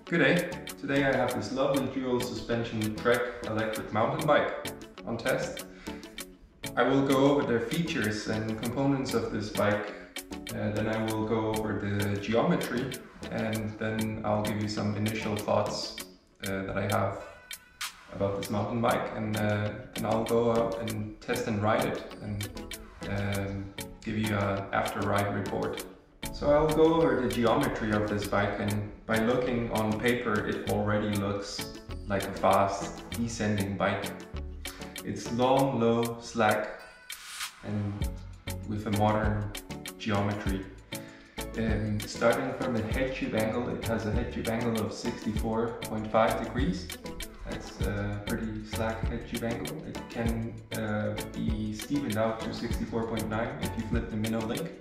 Good day. Today I have this lovely dual suspension Trek electric mountain bike on test. I will go over the features and components of this bike, then I will go over the geometry, and then I'll give you some initial thoughts that I have about this mountain bike, and then I'll go out and test and ride it and give you an after ride report. So I'll go over the geometry of this bike, and by looking on paper it already looks like a fast descending bike. It's long, low, slack and with a modern geometry. Starting from the head tube angle, it has a head tube angle of 64.5 degrees. That's a pretty slack head tube angle. It can be steepened out to 64.9 if you flip the minnow link.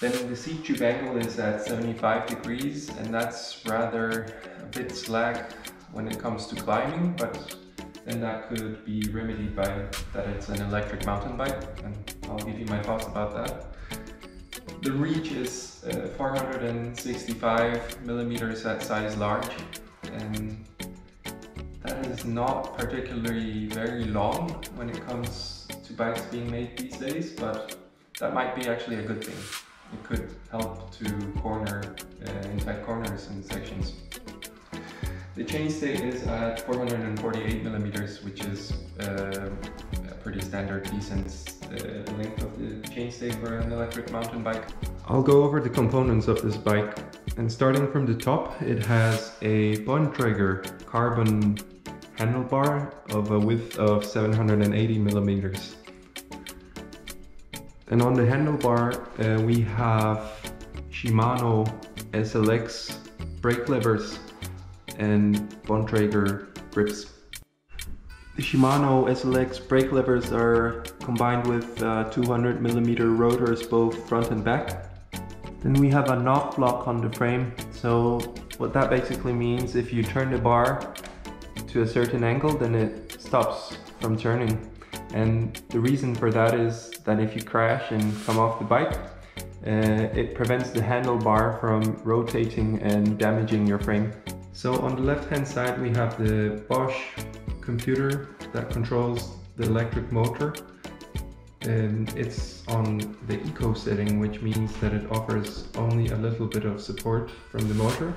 Then the seat tube angle is at 75 degrees, and that's rather a bit slack when it comes to climbing, but then that could be remedied by that it's an electric mountain bike, and I'll give you my thoughts about that. The reach is 465 millimeters at size large, and that is not particularly very long when it comes to bikes being made these days, but that might be actually a good thing. It could help to corner in tight corners and sections. The chainstay is at 448 millimeters, which is a pretty standard, decent length of the chainstay for an electric mountain bike. I'll go over the components of this bike, and starting from the top, it has a Bontrager carbon handlebar of a width of 780 millimeters. And on the handlebar we have Shimano SLX brake levers and Bontrager grips. The Shimano SLX brake levers are combined with 200 millimeter rotors both front and back. Then we have a knock block on the frame. So what that basically means, if you turn the bar to a certain angle, then it stops from turning. And the reason for that is that if you crash and come off the bike, it prevents the handlebar from rotating and damaging your frame. So on the left hand side we have the Bosch computer that controls the electric motor, and it's on the eco setting, which means that it offers only a little bit of support from the motor.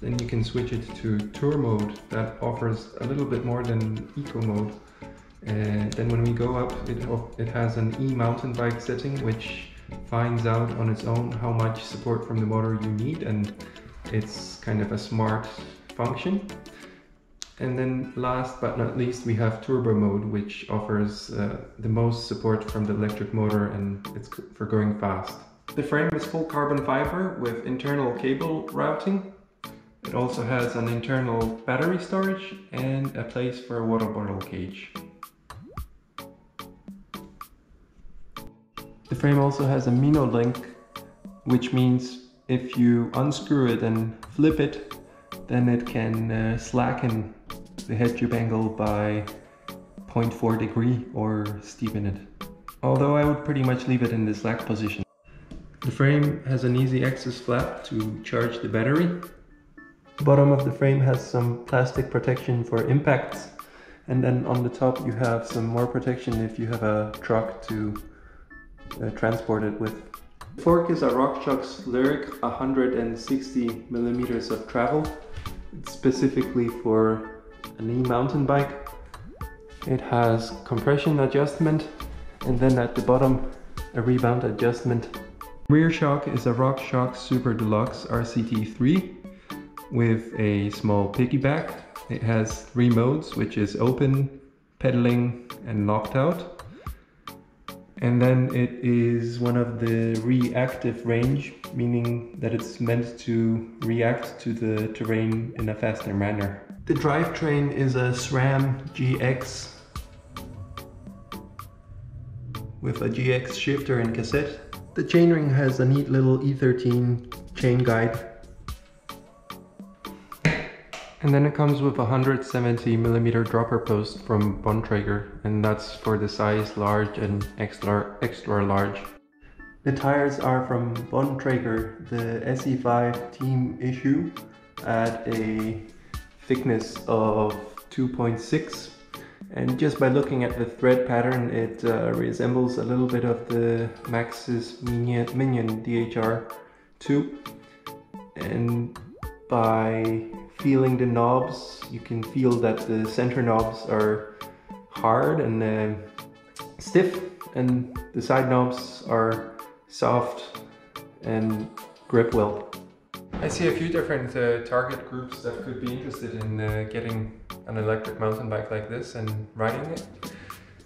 Then you can switch it to tour mode that offers a little bit more than eco mode. Then when we go up, it has an e-mountain bike setting, which finds out on its own how much support from the motor you need, and it's kind of a smart function. And then last but not least, we have turbo mode, which offers the most support from the electric motor, and it's for going fast. The frame is full carbon fiber with internal cable routing. It also has an internal battery storage and a place for a water bottle cage. The frame also has a minnow link, which means if you unscrew it and flip it, then it can slacken the head tube angle by 0.4 degree or steepen it. Although I would pretty much leave it in the slack position. The frame has an easy access flap to charge the battery. The bottom of the frame has some plastic protection for impacts, and then on the top you have some more protection if you have a truck to transport it with. The fork is a RockShox Lyric 160 millimeters of travel. It's specifically for an e-mountain bike. It has compression adjustment, and then at the bottom a rebound adjustment. Rear shock is a RockShox Super Deluxe RCT3 with a small piggyback. It has 3 modes, which is open, pedaling and locked out. And then it is one of the reactive range, meaning that it's meant to react to the terrain in a faster manner. The drivetrain is a SRAM GX with a GX shifter and cassette. The chainring has a neat little E13 chain guide. And then it comes with a 170 millimeter dropper post from Bontrager, and that's for the size large and extra large. The tires are from Bontrager, the SE5 team issue, at a thickness of 2.6, and just by looking at the thread pattern it resembles a little bit of the Maxxis Minion DHR2, and by feeling the knobs you can feel that the center knobs are hard and stiff, and the side knobs are soft and grip well. I see a few different target groups that could be interested in getting an electric mountain bike like this and riding it.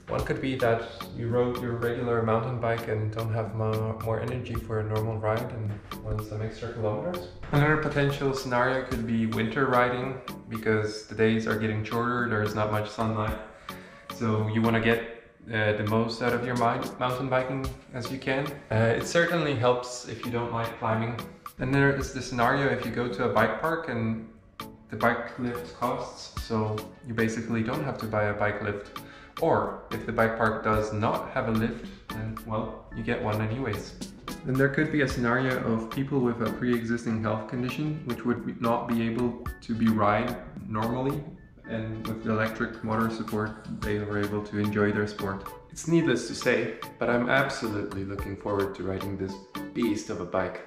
One could be that you rode your regular mountain bike and don't have more energy for a normal ride and want some extra kilometers. Another potential scenario could be winter riding, because the days are getting shorter, there's not much sunlight. So you want to get the most out of your mountain biking as you can. It certainly helps if you don't like climbing. Then there is the scenario if you go to a bike park and the bike lift costs, so you basically don't have to buy a bike lift. Or if the bike park does not have a lift, then well, you get one anyways. Then there could be a scenario of people with a pre-existing health condition which would not be able to be ride normally, and with the electric motor support they were able to enjoy their sport. It's needless to say, but I'm absolutely looking forward to riding this beast of a bike.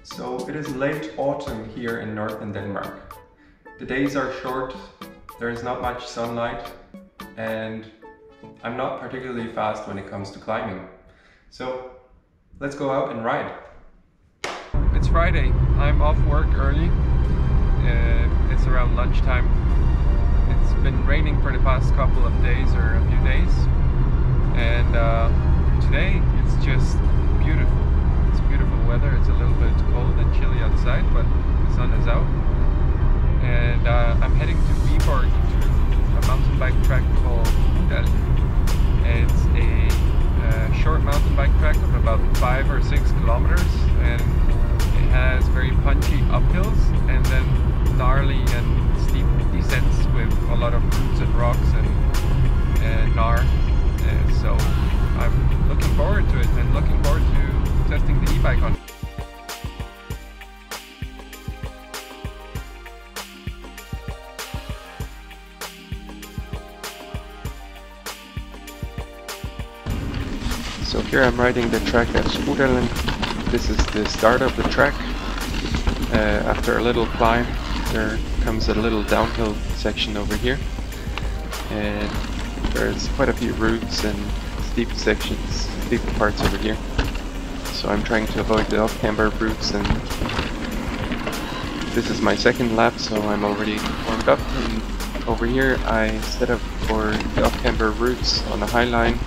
So it is late autumn here in northern Denmark. The days are short, there is not much sunlight, and I'm not particularly fast when it comes to climbing. So let's go out and ride. It's Friday, I'm off work early. It's around lunchtime. It's been raining for the past couple of days, or a few days, and today it's just beautiful. It's beautiful weather. It's a little bit cold and chilly outside, but the sun is out. And I'm heading to Viborg, to a mountain bike track called Ødalen. It's a short mountain bike track of about 5 or 6 kilometers, and it has very punchy uphills and then gnarly and steep descents with a lot of roots and rocks and gnar. So I'm looking forward to it and looking forward to testing the e-bike on. So here I'm riding the track at Ødalen. This is the start of the track. After a little climb there comes a little downhill section over here, and there's quite a few roots and steep sections, steep parts over here. So I'm trying to avoid the off-camber roots, and this is my second lap, so I'm already warmed up. And over here I set up for the off-camber roots on a high line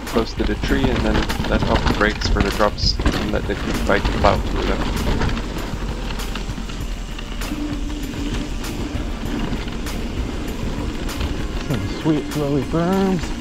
close to the tree, and then let off the brakes for the drops and let the bike plow through them. Some sweet flowy berms.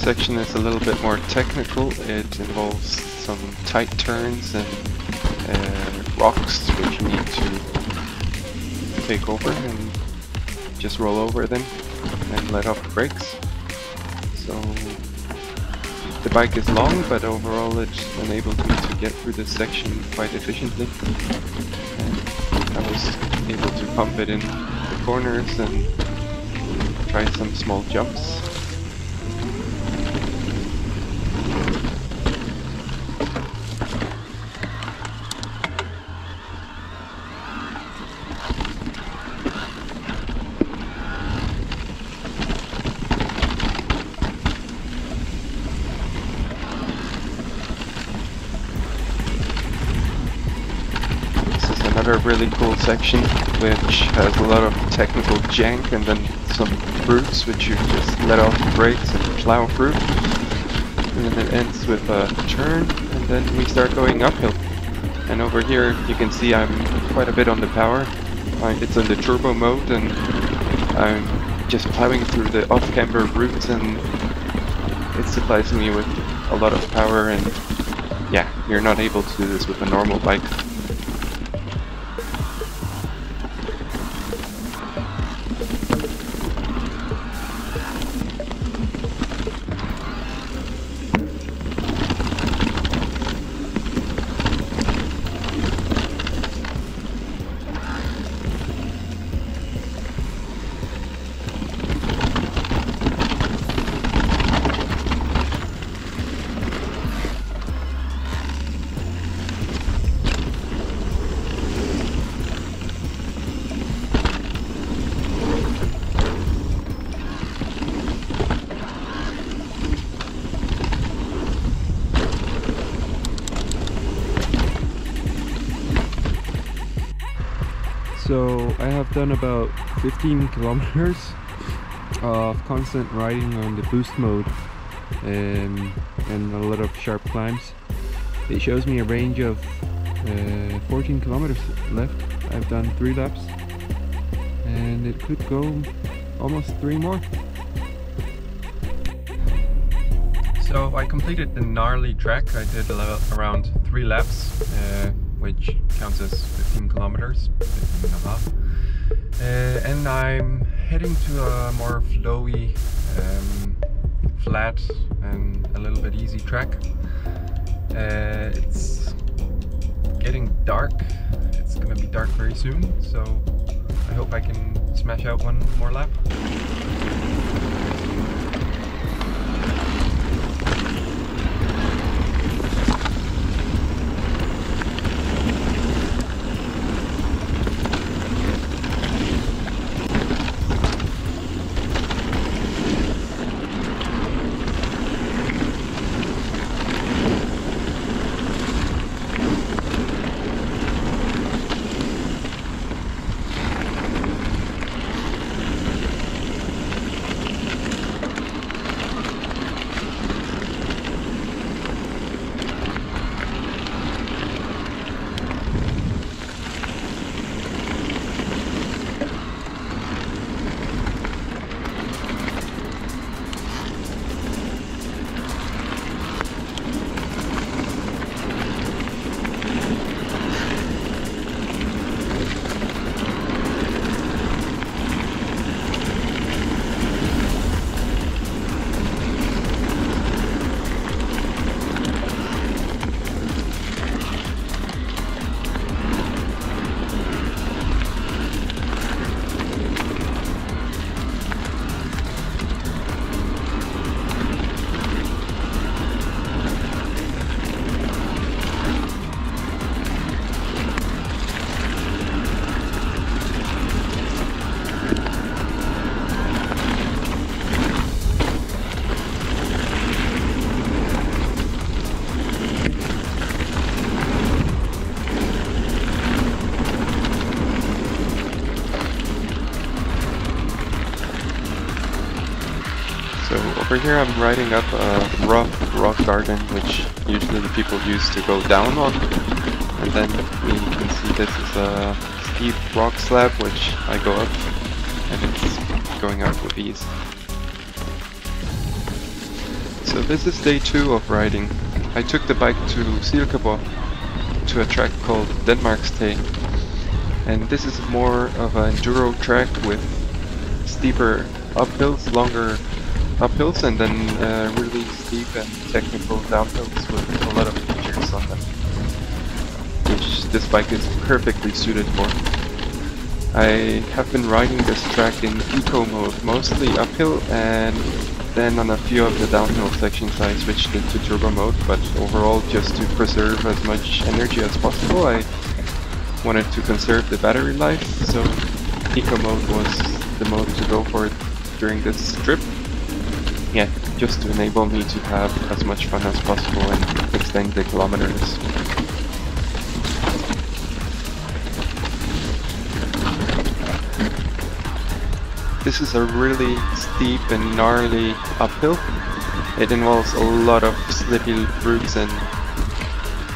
section is a little bit more technical. It involves some tight turns and rocks which you need to take over and just roll over them and let off the brakes. So the bike is long, but overall it enabled me to get through this section quite efficiently. And I was able to pump it in the corners and try some small jumps. Another really cool section which has a lot of technical jank and then some routes which you just let off the brakes and plow through. And then it ends with a turn and then we start going uphill. And over here you can see I'm quite a bit on the power. It's in the turbo mode and I'm just plowing through the off-camber routes and it supplies me with a lot of power, and yeah, you're not able to do this with a normal bike. So I have done about 15 kilometers of constant riding on the boost mode and a lot of sharp climbs. It shows me a range of 14 kilometers left. I've done 3 laps and it could go almost 3 more. So I completed the gnarly track. I did around 3 laps, which counts as 15 kilometers, 15 and a half. And I'm heading to a more flowy, flat and a little bit easy track. It's getting dark. It's gonna be dark very soon, so I hope I can smash out one more lap. Over here I'm riding up a rough rock garden, which usually the people use to go down on. And then you can see this is a steep rock slab which I go up, and it's going out with ease. So this is day 2 of riding. I took the bike to Silkeborg, to a track called Danmarks Tag. And this is more of an enduro track with steeper uphills, longer uphills, and then really steep and technical downhills with a lot of features on them, which this bike is perfectly suited for. I have been riding this track in eco mode, mostly uphill, and then on a few of the downhill sections I switched into turbo mode, but overall just to preserve as much energy as possible. I wanted to conserve the battery life, so eco mode was the mode to go for during this trip. Yeah, just to enable me to have as much fun as possible and extend the kilometers. This is a really steep and gnarly uphill. It involves a lot of slippy routes, and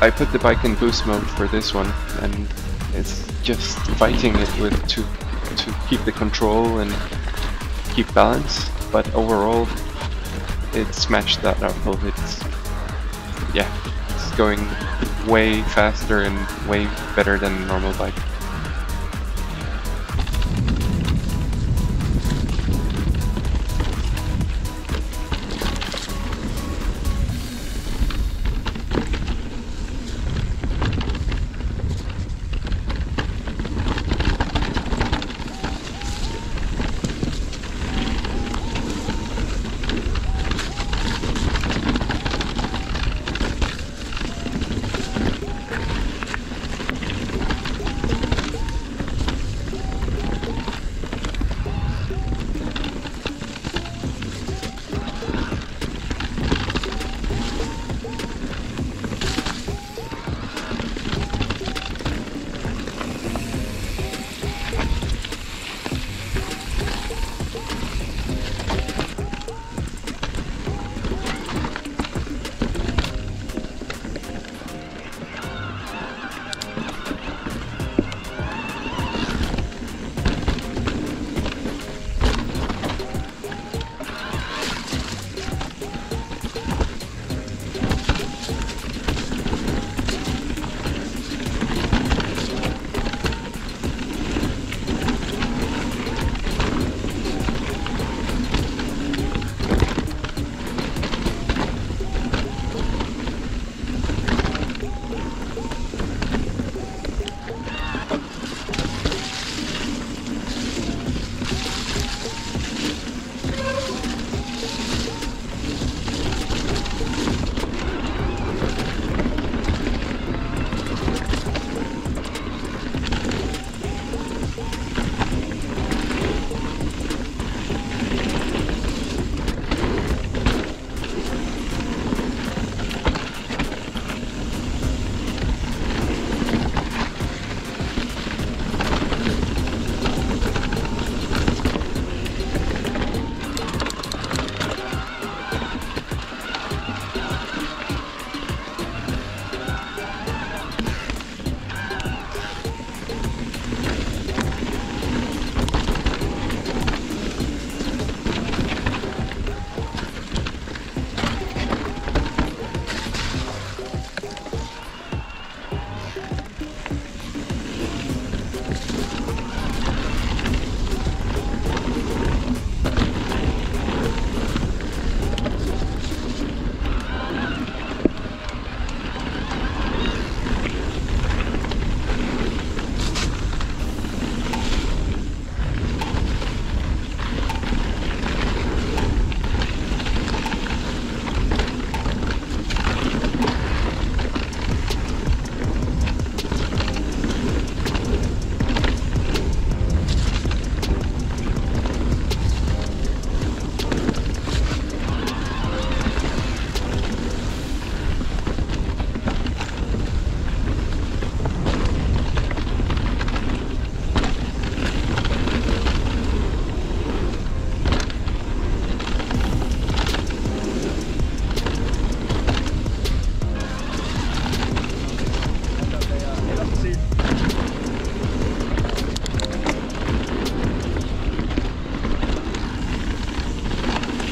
I put the bike in boost mode for this one, and it's just fighting it with to keep the control and keep balance. But overall, it smashed that uphill. It's going way faster and way better than a normal bike.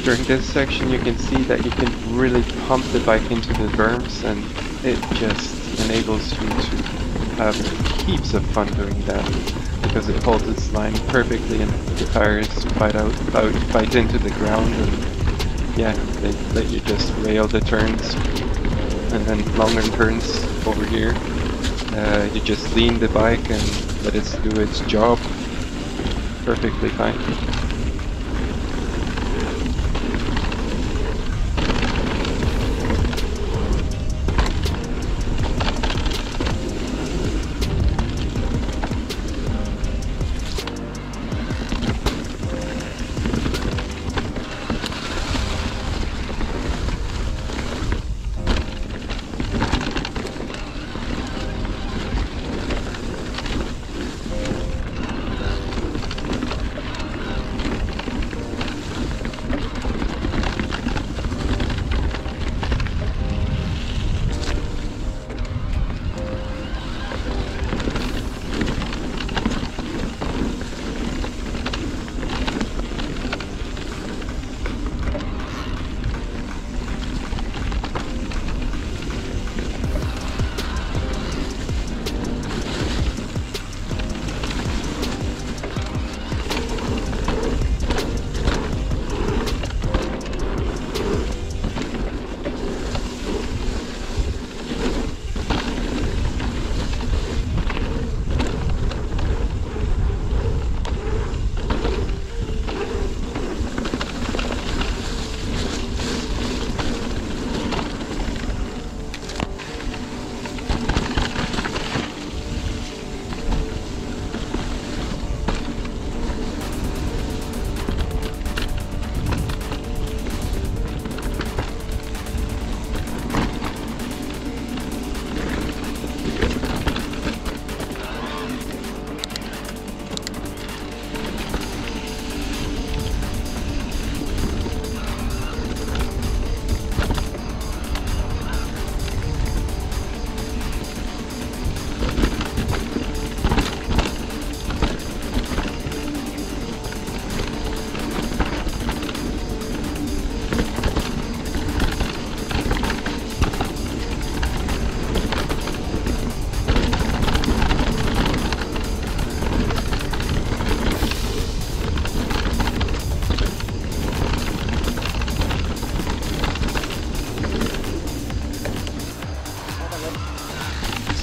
During this section you can see that you can really pump the bike into the berms, and it just enables you to have heaps of fun doing that, because it holds its line perfectly and the tires bite into the ground, and yeah, they let you just rail the turns. And then longer turns over here, you just lean the bike and let it do its job perfectly fine.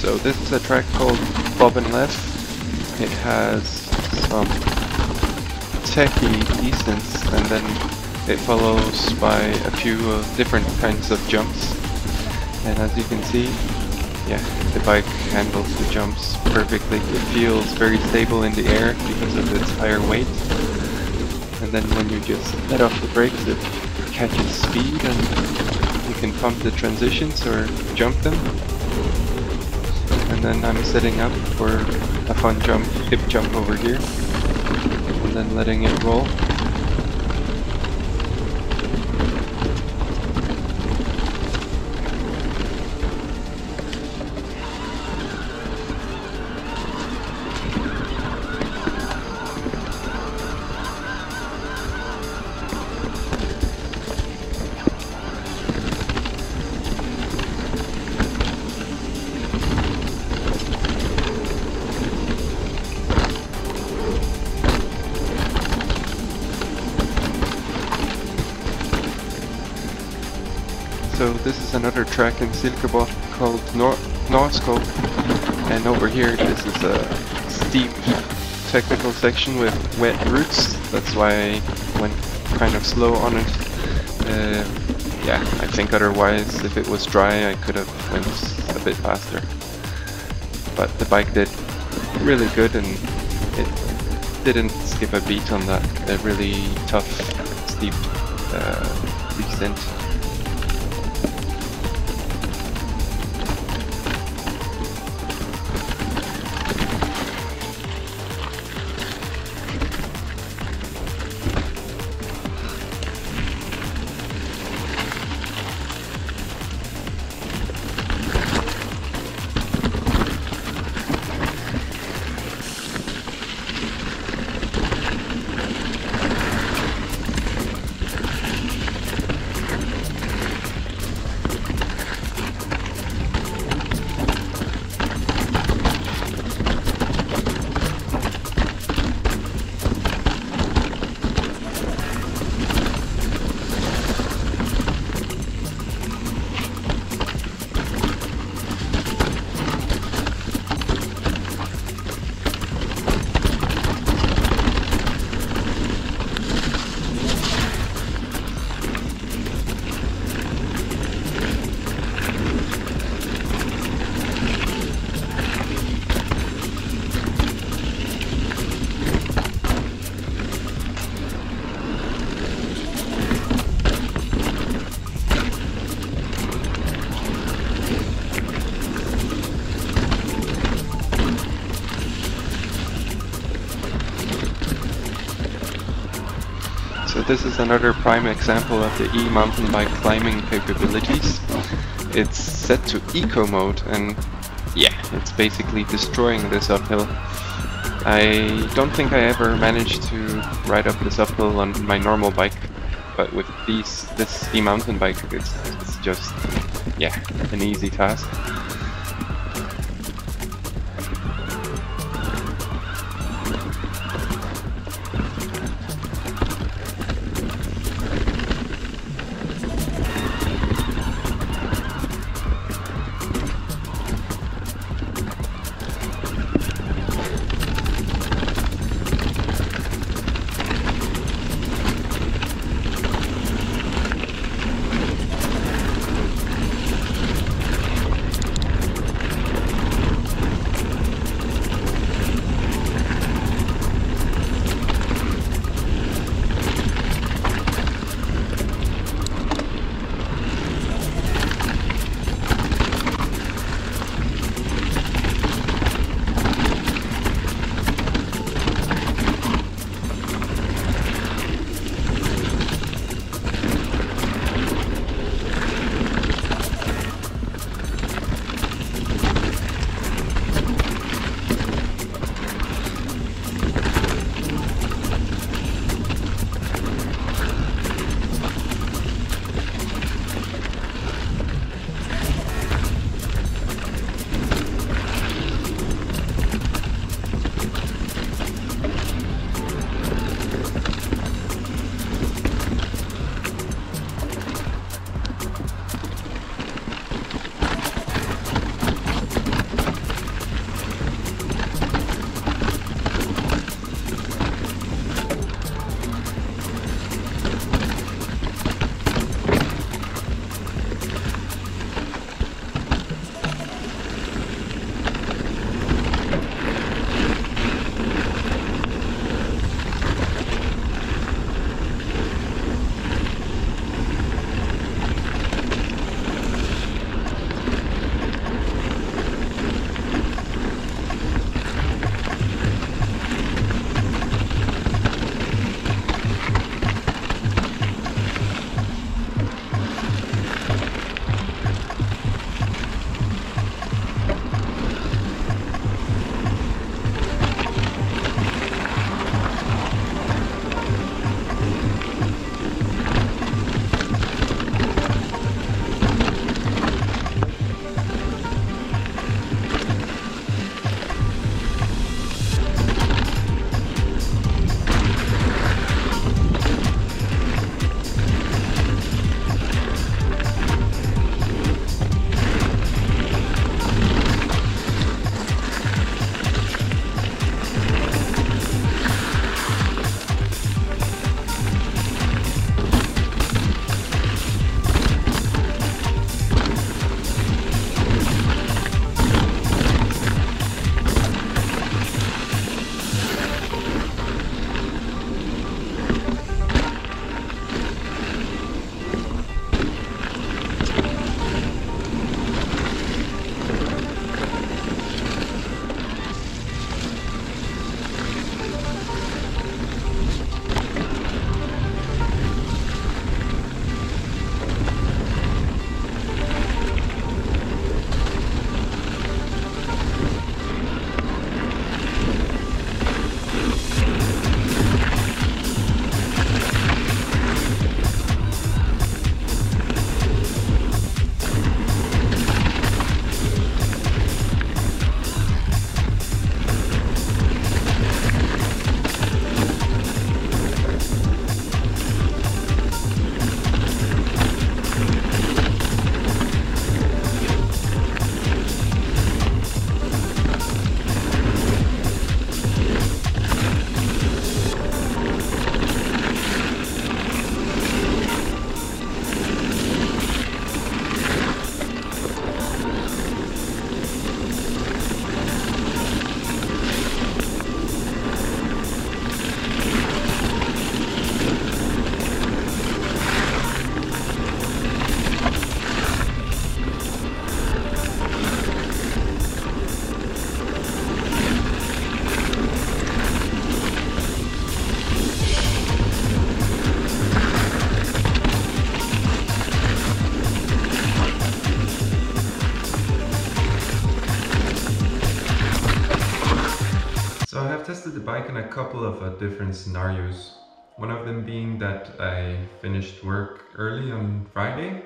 So this is a track called Bob and Les. It has some techy descents, and then it follows by a few different kinds of jumps. And as you can see, yeah, the bike handles the jumps perfectly. It feels very stable in the air because of its higher weight. And then when you just let off the brakes, it catches speed and you can pump the transitions or jump them. And then I'm setting up for a fun jump, hip jump over here, and then letting it roll. So this is another track in Silkeborg called Nordskoven, and over here this is a steep technical section with wet roots. That's why I went kind of slow on it. Yeah, I think otherwise if it was dry I could have went a bit faster. But the bike did really good and it didn't skip a beat on that really tough steep descent. this is another prime example of the e-mountain bike climbing capabilities. It's set to eco mode, and yeah, it's basically destroying this uphill. I don't think I ever managed to ride up this uphill on my normal bike, but with this e-mountain bike, it's just, yeah, an easy task. So I have tested the bike in a couple of different scenarios. One of them being that I finished work early on Friday,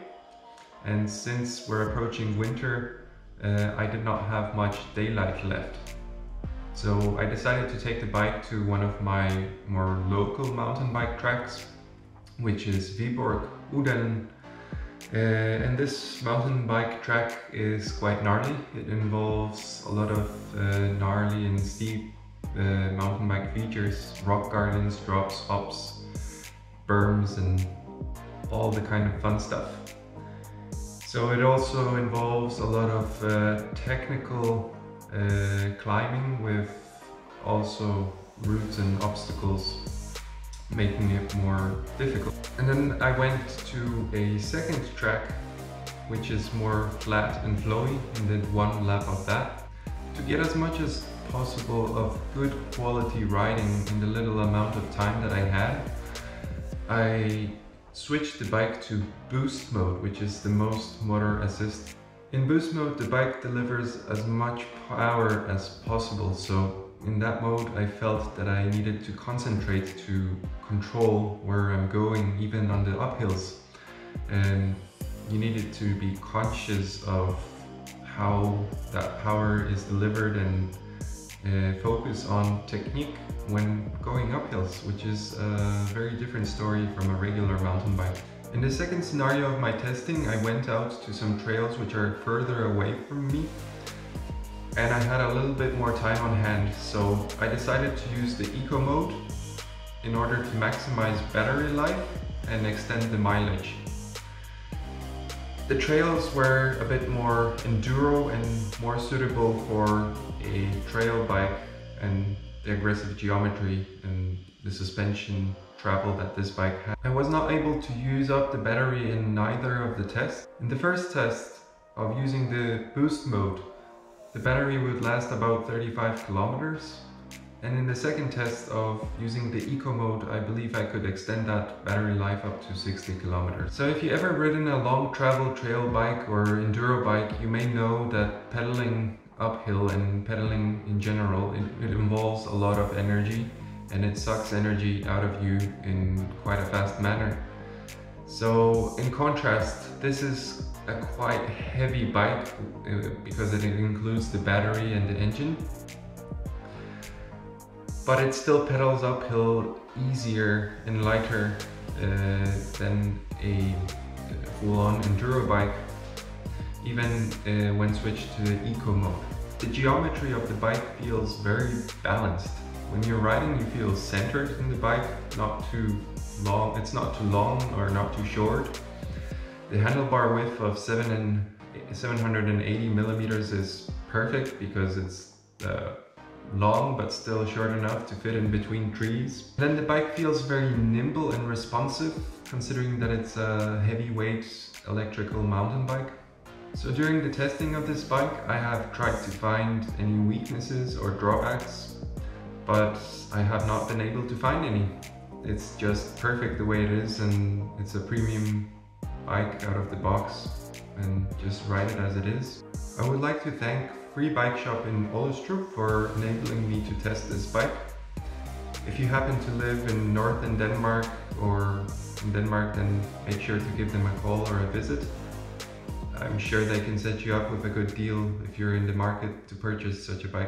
and since we're approaching winter, I did not have much daylight left. So I decided to take the bike to one of my more local mountain bike tracks, which is Viborg, Ødalen. And this mountain bike track is quite gnarly. It involves a lot of gnarly and steep mountain bike features, rock gardens, drops, hops, berms, and all the kind of fun stuff. So it also involves a lot of technical climbing with also routes and obstacles, making it more difficult. And then I went to a second track, which is more flat and flowy, and did one lap of that. To get as much as possible of good quality riding in the little amount of time that I had, I switched the bike to boost mode, which is the most motor assist. In boost mode, the bike delivers as much power as possible, so in that mode I felt that I needed to concentrate to control where I'm going, even on the uphills. And you needed to be conscious of how that power is delivered and focus on technique when going uphills, which is a very different story from a regular mountain bike. In the second scenario of my testing, I went out to some trails which are further away from me, and I had a little bit more time on hand, so I decided to use the eco mode in order to maximize battery life and extend the mileage. The trails were a bit more enduro and more suitable for a trail bike and the aggressive geometry and the suspension travel that this bike had. I was not able to use up the battery in neither of the tests. In the first test of using the boost mode, the battery would last about 35 kilometers. And in the second test of using the eco mode, I believe I could extend that battery life up to 60 kilometers. So if you ever ridden a long travel trail bike or enduro bike, you may know that pedaling uphill and pedaling in general, it involves a lot of energy, and it sucks energy out of you in quite a fast manner. So in contrast, this is a quite heavy bike because it includes the battery and the engine. But it still pedals uphill easier and lighter than a full-on enduro bike, even when switched to the eco mode. The geometry of the bike feels very balanced. When you're riding, you feel centered in the bike, not too long. It's not too long or not too short. The handlebar width of 780 millimeters is perfect because it's long but still short enough to fit in between trees. Then the bike feels very nimble and responsive, considering that it's a heavyweight electrical mountain bike. So during the testing of this bike, I have tried to find any weaknesses or drawbacks, but I have not been able to find any. It's just perfect the way it is, and it's a premium bike out of the box, and just ride it as it is. I would like to thank Free Bikeshop in Aalestrup for enabling me to test this bike. If you happen to live in northern Denmark or in Denmark, then make sure to give them a call or a visit. I'm sure they can set you up with a good deal if you're in the market to purchase such a bike.